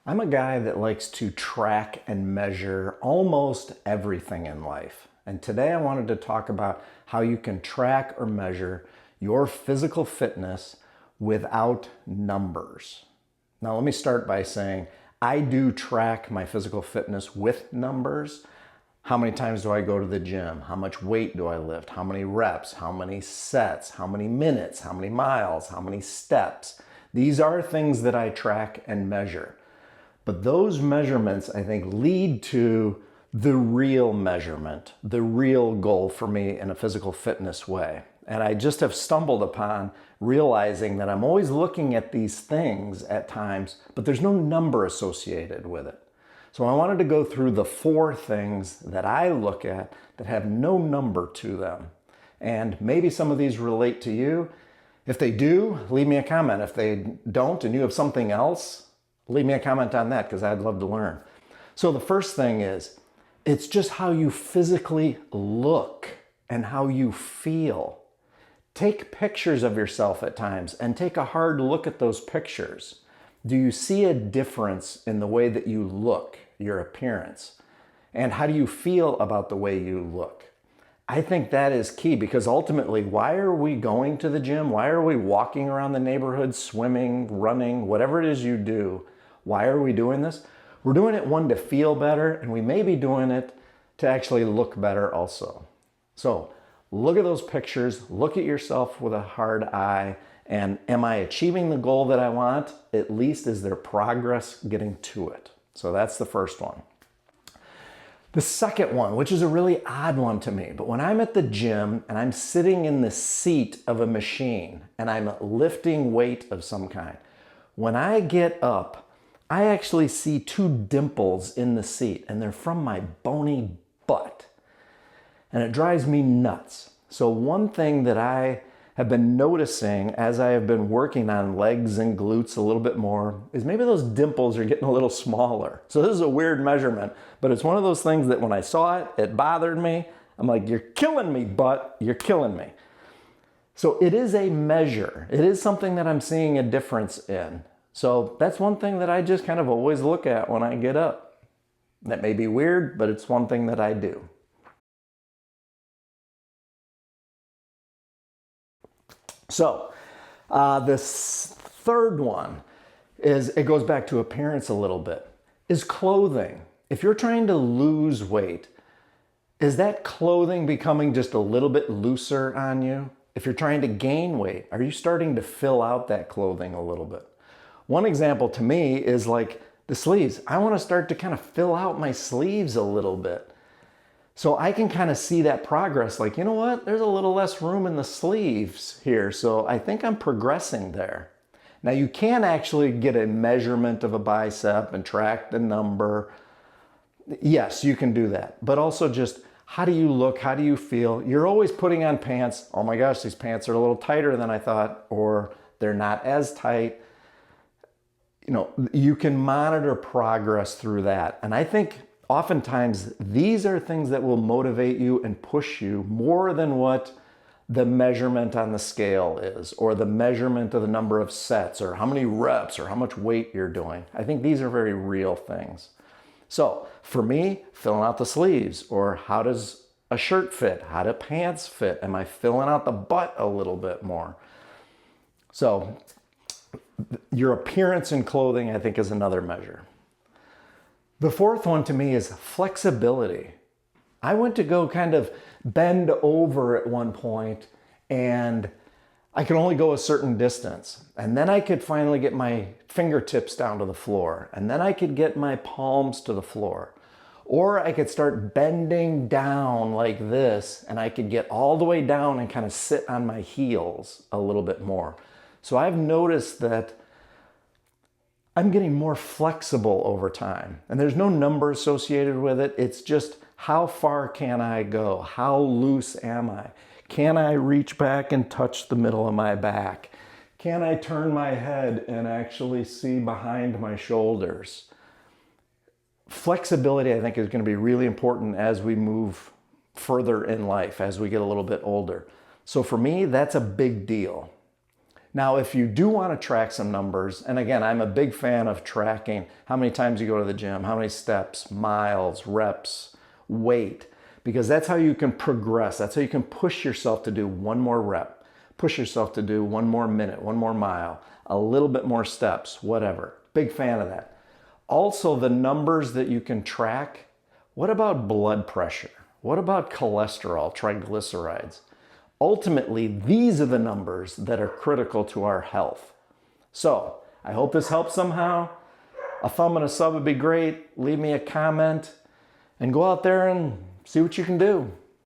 I'm a guy that likes to track and measure almost everything in life. And today I wanted to talk about how you can track or measure your physical fitness without numbers. Now, let me start by saying I do track my physical fitness with numbers. How many times do I go to the gym? How much weight do I lift? How many reps? How many sets? How many minutes? How many miles? How many steps? These are things that I track and measure. But those measurements, I think, lead to the real measurement, the real goal for me in a physical fitness way. And I just have stumbled upon realizing that I'm always looking at these things at times, but there's no number associated with it. So I wanted to go through the 4 things that I look at that have no number to them. And maybe some of these relate to you. If they do, leave me a comment. If they don't and you have something else, leave me a comment on that because I'd love to learn. So the first thing is, it's just how you physically look and how you feel. Take pictures of yourself at times and take a hard look at those pictures. Do you see a difference in the way that you look, your appearance? And how do you feel about the way you look? I think that is key because ultimately, why are we going to the gym? Why are we walking around the neighborhood, swimming, running, whatever it is you do? Why are we doing this? We're doing it, one, to feel better, and we may be doing it to actually look better also. So look at those pictures, look at yourself with a hard eye, and am I achieving the goal that I want? At least is there progress getting to it? So that's the first one. The second one, which is a really odd one to me, but when I'm at the gym and I'm sitting in the seat of a machine and I'm lifting weight of some kind, when I get up, I actually see 2 dimples in the seat and they're from my bony butt. And it drives me nuts. So one thing that I have been noticing as I have been working on legs and glutes a little bit more is maybe those dimples are getting a little smaller. So this is a weird measurement, but it's one of those things that when I saw it, it bothered me. I'm like, you're killing me, butt, you're killing me. So it is a measure. It is something that I'm seeing a difference in. So that's one thing that I just kind of always look at when I get up. That may be weird, but it's one thing that I do. So this third one is, it goes back to appearance a little bit, is clothing. If you're trying to lose weight, is that clothing becoming just a little bit looser on you? If you're trying to gain weight, are you starting to fill out that clothing a little bit? One example to me is like the sleeves. I want to start to kind of fill out my sleeves a little bit. So I can kind of see that progress, like, you know what, there's a little less room in the sleeves here. So I think I'm progressing there. Now you can actually get a measurement of a bicep and track the number. Yes, you can do that. But also just, how do you look? How do you feel? You're always putting on pants. Oh my gosh, these pants are a little tighter than I thought, or they're not as tight. You know, you can monitor progress through that. And I think oftentimes these are things that will motivate you and push you more than what the measurement on the scale is, or the measurement of the number of sets, or how many reps, or how much weight you're doing. I think these are very real things. So for me, filling out the sleeves, or how does a shirt fit? How do pants fit? Am I filling out the butt a little bit more? So your appearance in clothing, I think, is another measure. The fourth one to me is flexibility. I went to go kind of bend over at one point and I could only go a certain distance. And then I could finally get my fingertips down to the floor. And then I could get my palms to the floor. Or I could start bending down like this and I could get all the way down and kind of sit on my heels a little bit more. So I've noticed that I'm getting more flexible over time. And there's no number associated with it. It's just, how far can I go? How loose am I? Can I reach back and touch the middle of my back? Can I turn my head and actually see behind my shoulders? Flexibility, I think, is going to be really important as we move further in life, as we get a little bit older. So for me, that's a big deal. Now, if you do want to track some numbers, and again, I'm a big fan of tracking how many times you go to the gym, how many steps, miles, reps, weight, because that's how you can progress. That's how you can push yourself to do one more rep, push yourself to do one more minute, one more mile, a little bit more steps, whatever. Big fan of that. Also, the numbers that you can track. What about blood pressure? What about cholesterol, triglycerides? Ultimately, these are the numbers that are critical to our health. So, I hope this helps somehow. A thumb and a sub would be great. Leave me a comment and go out there and see what you can do.